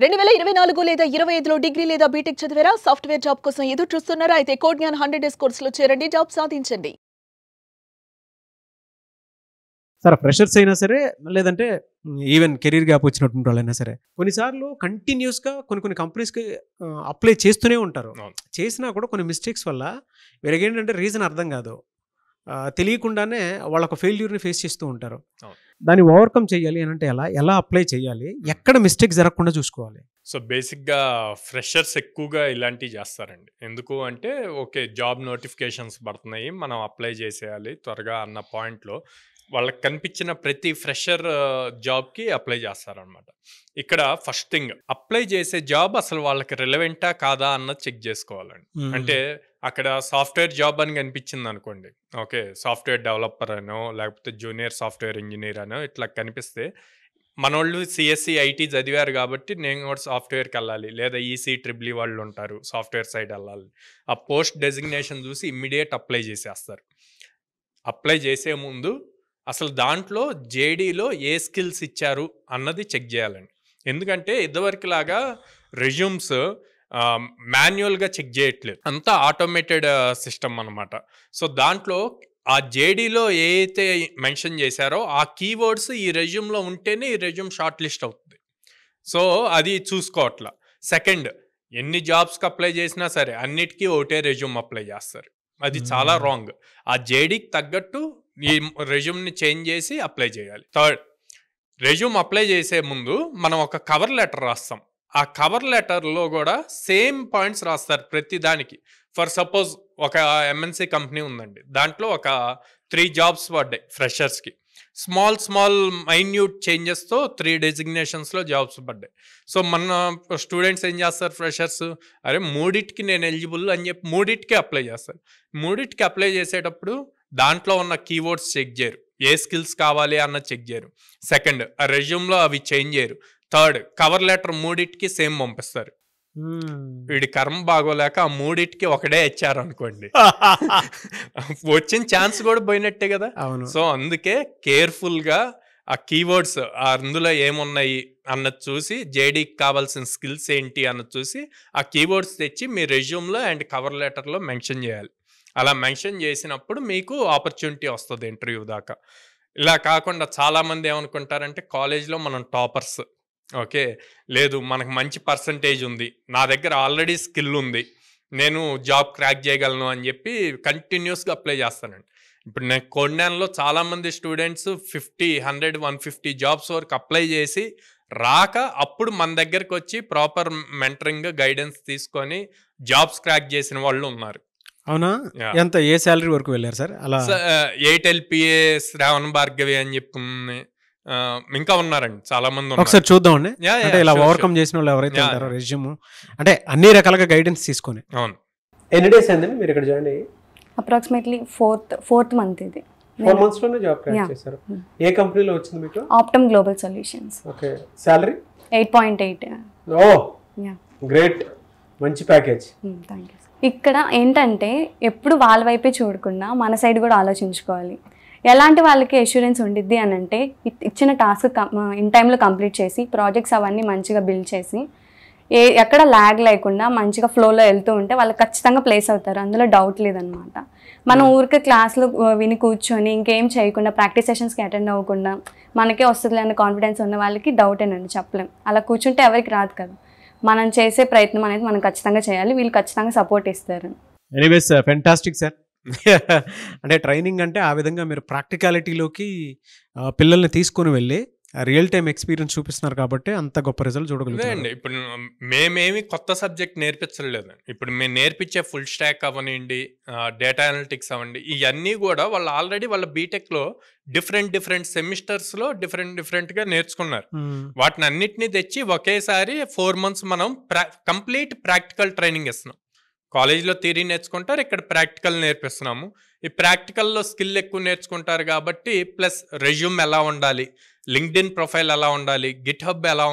2024 లేదా 25లో డిగ్రీ లేదా బీటెక్ చదివారా? సాఫ్ట్‌వేర్ జాబ్ కోసం ఎదురు చూస్తున్నారా? అయితే కోడ్ జ్ఞాన్ 100 డేస్ కోర్సులో చేరండి, జాబ్ సాధించండి. సార్ ఫ్రెషర్స్ అయినా సరే లేదంటే ఈవెన్ కెరీర్ గ్యాప్ వచ్చినటువంటి వాళ్ళైనా సరే కొన్నిసార్లు కంటిన్యూస్గా కొన్ని కంపెనీస్కి అప్లై చేస్తూనే ఉంటారు. చేసినా కూడా కొన్ని మిస్టేక్స్ వల్ల వీళ్ళకి ఏంటంటే రీజన్ అర్థం కాదు, తెలియకుండానే వాళ్ళొక ఫెయిల్యూర్ని ఫేస్ చేస్తూ ఉంటారు. దాన్ని ఓవర్కమ్ చేయాలి అని అంటే ఎలా అప్లై చేయాలి, ఎక్కడ మిస్టేక్ జరగకుండా చూసుకోవాలి? సో బేసిక్గా ఫ్రెషర్స్ ఎక్కువగా ఇలాంటివి చేస్తారండి. ఎందుకు అంటే ఓకే జాబ్ నోటిఫికేషన్స్ పడుతున్నాయి, మనం అప్లై చేసేయాలి త్వరగా అన్న పాయింట్లో వాళ్ళకి కనిపించిన ప్రతి ఫ్రెషర్ జాబ్కి అప్లై చేస్తారనమాట. ఇక్కడ ఫస్ట్ థింగ్ అప్లై చేసే జాబ్ అసలు వాళ్ళకి రిలవెంటా కాదా అన్నది చెక్ చేసుకోవాలండి. అంటే అక్కడ సాఫ్ట్వేర్ జాబ్ అని కనిపించింది అనుకోండి, ఓకే సాఫ్ట్వేర్ డెవలపర్ అనో లేకపోతే జూనియర్ సాఫ్ట్వేర్ ఇంజనీర్ అనో ఇట్లా కనిపిస్తే మనోళ్ళు సిఎస్సి ఐటీ చదివారు కాబట్టి నేను కూడా సాఫ్ట్వేర్కి వెళ్ళాలి, లేదా ఈసీ ట్రిపుల్ వాళ్ళు ఉంటారు సాఫ్ట్వేర్ సైడ్ వెళ్ళాలి. ఆ పోస్ట్ డెసిగ్నేషన్ చూసి ఇమ్మీడియట్ అప్లై చేసేస్తారు. అప్లై చేసే ముందు అసలు దాంట్లో జేడీలో ఏ స్కిల్స్ ఇచ్చారు అన్నది చెక్ చేయాలండి. ఎందుకంటే ఇదివరకు లాగా రెజ్యూమ్స్ మాన్యువల్గా చెక్ చేయట్లేదు, అంతా ఆటోమేటెడ్ సిస్టమ్ అనమాట. సో దాంట్లో ఆ జేడీలో ఏ అయితే మెన్షన్ చేశారో ఆ కీవర్డ్స్ ఈ రెజ్యూమ్లో ఉంటేనే ఈ రెజ్యూమ్ షార్ట్ లిస్ట్ అవుతుంది. సో అది చూసుకోవట్లా. సెకండ్, ఎన్ని జాబ్స్కి అప్లై చేసినా సరే అన్నిటికీ ఒకటే రెజ్యూమ్ అప్లై చేస్తారు, అది చాలా రాంగ్. ఆ జేడీకి తగ్గట్టు ఈ రెజ్యూమ్ని చేంజ్ చేసి అప్లై చేయాలి. థర్డ్, రెజ్యూమ్ అప్లై చేసే ముందు మనం ఒక కవర్ లెటర్ రాస్తాం. ఆ కవర్ లెటర్లో కూడా సేమ్ పాయింట్స్ రాస్తారు ప్రతి దానికి. ఫర్ సపోజ్ ఒక ఎంఎన్సీ కంపెనీ ఉందండి, దాంట్లో ఒక 3 జాబ్స్ పడ్డాయి ఫ్రెషర్స్కి. స్మాల్ మైన్యూట్ చేంజెస్తో 3 డెసిగ్నేషన్స్లో జాబ్స్ పడ్డాయి. సో మన స్టూడెంట్స్ ఏం చేస్తారు, ఫ్రెషర్స్ అరే మూడిటికి నేను ఎలిజిబుల్ అని చెప్పి మూడిటికి అప్లై చేస్తారు. మూడిటికి అప్లై చేసేటప్పుడు దాంట్లో ఉన్న కీవర్డ్స్ చెక్ చేయరు, ఏ స్కిల్స్ కావాలి అన్నది చెక్ చేయరు. సెకండ్, ఆ రెజ్యూమ్లో అవి చేంజ్ చేయరు. థర్డ్, కవర్ లెటర్ మూడిటికి సేమ్ పంపిస్తారు. వీడి కర్మ బాగోలేక ఆ మూడిటికి ఒకటే ఇచ్చారు అనుకోండి, వచ్చిన ఛాన్స్ కూడా పోయినట్టే కదా. సో అందుకే కేర్ఫుల్గా ఆ కీవర్డ్స్ అందులో ఏమున్నాయి అన్నది చూసి, జేడీకి కావాల్సిన స్కిల్స్ ఏంటి అన్నది చూసి ఆ కీవర్డ్స్ తెచ్చి మీ రెజ్యూమ్లో అండ్ కవర్ లెటర్లో మెన్షన్ చేయాలి. అలా మెన్షన్ చేసినప్పుడు మీకు ఆపర్చునిటీ వస్తుంది ఇంటర్వ్యూ దాకా. ఇలా కాకుండా చాలామంది ఏమనుకుంటారంటే కాలేజ్లో మనం టాపర్స్, ఓకే లేదు మనకు మంచి పర్సంటేజ్ ఉంది, నా దగ్గర ఆల్రెడీ స్కిల్ ఉంది, నేను జాబ్ క్రాక్ చేయగలను అని చెప్పి కంటిన్యూస్గా అప్లై చేస్తానండి. ఇప్పుడు నేను కొన్నాళ్ళలో చాలామంది స్టూడెంట్స్ 50, 100, 150 జాబ్స్ వరకు అప్లై చేసి రాక అప్పుడు మన దగ్గరకు వచ్చి ప్రాపర్ మెంటరింగ్ గైడెన్స్ తీసుకొని జాబ్స్ క్రాక్ చేసిన వాళ్ళు ఉన్నారు. అవునా? ఎంత ఏ శాలరీ వరకు వెళ్ళారు సార్? అలా 8 LPA శ్రావణ్ భార్గవి అని చెప్పి ఇంకా ఉన్నారండి చాలా మంది. ఒకసారి చూద్దామండి. అంటే ఇలా ఓవర్కమ్ చేసిన వాళ్ళు ఎవరైతే ఉంటారో రెజ్యూమ్ అంటే అన్ని రకాలుగా గైడెన్స్ తీసుకొని. అవును. ఎన్ని డేస్ అయిందండి మీరు ఇక్కడ జాయిన్ అయ్యి? అప్రాక్సిమేట్లీ ఫోర్త్ మంత్ ఇది. 4 months లోనే జాబ్ క్రాక్ చేశారు. ఏ కంపెనీలో వచ్చింది మీకు? Optum global solutions. Okay, salary 8.8. ఓ గ్రేట్, మంచి ప్యాకేజ్. Thank you. ఇక్కడ ఏంటంటే ఎప్పుడు వాళ్ళ వైపే చూడకుండా మన సైడ్ కూడా ఆలోచించుకోవాలి. ఎలాంటి వాళ్ళకి అష్యూరెన్స్ ఉండిద్ది అని అంటే ఇచ్చిన టాస్క్ ఇన్ టైంలో కంప్లీట్ చేసి ప్రాజెక్ట్స్ అవన్నీ మంచిగా బిల్డ్ చేసి ఎక్కడ ల్యాగ్ లేకుండా మంచిగా ఫ్లోలో వెళ్తూ ఉంటే వాళ్ళు ఖచ్చితంగా ప్లేస్ అవుతారు, అందులో డౌట్ లేదనమాట. మనం ఊరికే క్లాస్లో విని కూర్చొని ఇంకేం చేయకుండా ప్రాక్టీస్ సెషన్స్కి అటెండ్ అవ్వకుండా మనకే వస్తుంది అన్న కాన్ఫిడెన్స్ ఉన్న వాళ్ళకి డౌటేనండి, చెప్పలేం. అలా కూర్చుంటే ఎవరికి రాదు కదా. మనం చేసే ప్రయత్నం అనేది మనం ఖచ్చితంగా చేయాలి, వీళ్ళు ఖచ్చితంగా సపోర్ట్ ఇస్తారు. Anyways fantastic sir. అంటే ట్రైనింగ్ అంటే ఆ విధంగా మీరు ప్రాక్టికాలిటీలోకి పిల్లల్ని తీసుకొని వెళ్ళి రియల్ టైమ్ ఎక్స్పీరియన్స్ చూపిస్తున్నారు కాబట్టి అంత గొప్ప రిజల్ట్ చూడగలుగుతారండి. ఇప్పుడు మేమేమి కొత్త సబ్జెక్ట్ నేర్పించలేదు. ఇప్పుడు మేము నేర్పించే ఫుల్ స్టాక్ అవనండి, డేటా అనలిటిక్స్ అవ్వండి, ఇవన్నీ కూడా వాళ్ళు ఆల్రెడీ వాళ్ళ బీటెక్లో డిఫరెంట్ సెమిస్టర్స్లో డిఫరెంట్గా నేర్చుకున్నారు. వాటిని అన్నిటినీ తెచ్చి ఒకేసారి 4 months మనం కంప్లీట్ ప్రాక్టికల్ ట్రైనింగ్ ఇస్తున్నాం. కాలేజ్లో థియరీ నేర్చుకుంటారు, ఇక్కడ ప్రాక్టికల్ నేర్పిస్తున్నాము. ఈ ప్రాక్టికల్లో స్కిల్ ఎక్కువ నేర్చుకుంటారు కాబట్టి ప్లస్ రెజ్యూమ్ ఎలా ఉండాలి, లింక్డ్ఇన్ ప్రొఫైల్ ఎలా ఉండాలి, గిట్హబ్ ఎలా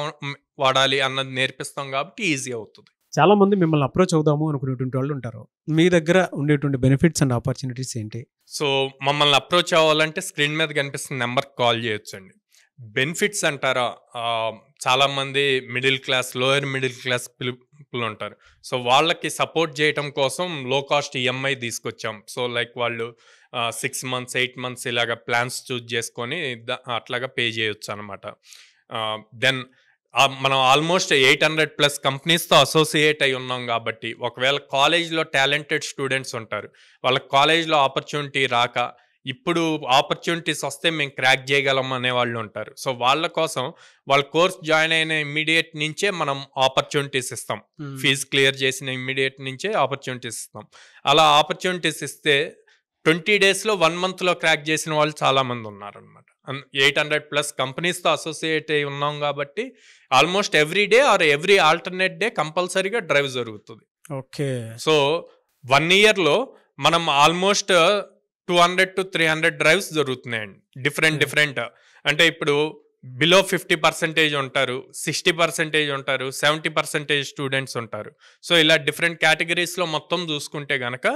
వాడాలి అన్నది నేర్పిస్తాం కాబట్టి ఈజీ అవుతుంది. చాలా మంది మిమ్మల్ని అప్రోచ్ అవుదాము అనుకునేటువంటి వాళ్ళు ఉంటారు. మీ దగ్గర ఉండేటువంటి బెనిఫిట్స్ అండ్ ఆపర్చునిటీస్ ఏంటి? సో మమ్మల్ని అప్రోచ్ అవ్వాలంటే స్క్రీన్ మీద కనిపిస్తున్న నెంబర్కి కాల్ చేయొచ్చండి. బెనిఫిట్స్ అంటారా, చాలామంది middle class, lower middle class people ఉంటారు. సో వాళ్ళకి సపోర్ట్ చేయటం కోసం లో కాస్ట్ ఈఎంఐ తీసుకొచ్చాం. సో లైక్ వాళ్ళు 6 months 8 months ఇలాగ ప్లాన్స్ చూజ్ చేసుకొని అట్లాగా పే చేయొచ్చు అనమాట. దెన్ మనం ఆల్మోస్ట్ 800+ కంపెనీస్తో అసోసియేట్ అయి ఉన్నాం కాబట్టి ఒకవేళ కాలేజ్లో టాలెంటెడ్ స్టూడెంట్స్ ఉంటారు, వాళ్ళకి కాలేజ్లో ఆపర్చునిటీ రాక ఇప్పుడు ఆపర్చునిటీస్ వస్తే మేము క్రాక్ చేయగలం అనే వాళ్ళు ఉంటారు. సో వాళ్ళ కోసం వాళ్ళ కోర్స్ జాయిన్ అయిన ఇమ్మీడియట్ నుంచే మనం ఆపర్చునిటీస్ ఇస్తాం. ఫీజు క్లియర్ చేసిన ఇమ్మీడియట్ నుంచే ఆపర్చునిటీస్ ఇస్తాం. అలా ఆపర్చునిటీస్ ఇస్తే 20 daysలో 1 monthలో క్రాక్ చేసిన వాళ్ళు చాలామంది ఉన్నారనమాట. 800+ కంపెనీస్తో అసోసియేట్ అయి ఉన్నాం కాబట్టి almost every day or every alternate day కంపల్సరీగా డ్రైవ్ జరుగుతుంది. ఓకే. సో 1 yearలో మనం ఆల్మోస్ట్ 200 to 300 డ్రైవ్స్ జరుగుతున్నాయండి. డిఫరెంట్ అంటే ఇప్పుడు బిలో 50% ఉంటారు, 60% ఉంటారు, 70% స్టూడెంట్స్ ఉంటారు. సో ఇలా డిఫరెంట్ కేటగిరీస్లో మొత్తం చూసుకుంటే కనుక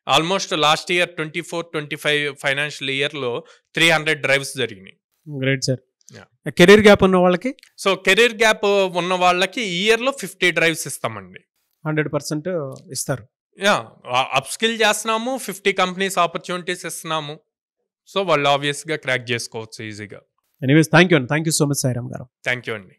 ఆల్మోస్ట్ లాస్ట్ ఇయర్ 24-25 ఫైనాన్షియల్ ఇయర్లో 300 డ్రైవ్స్ జరిగినాయి. Great sir. కెరీర్ గ్యాప్ ఉన్న వాళ్ళకి, సో కెరీర్ గ్యాప్ ఉన్న వాళ్ళకి ఈ ఇయర్లో 50 డ్రైవ్స్ ఇస్తామండి. 100% ఇస్తారు. అప్ స్కిల్ చేస్తున్నాము, 50 కంపెనీస్ ఆపర్చునిటీస్ ఇస్తున్నాము. సో వాళ్ళు ఆబ్వియస్గా క్రాక్ చేసుకోవచ్చు ఈజీగా. Anyways thank you so much Sairam గారు. థ్యాంక్ యూ అండి.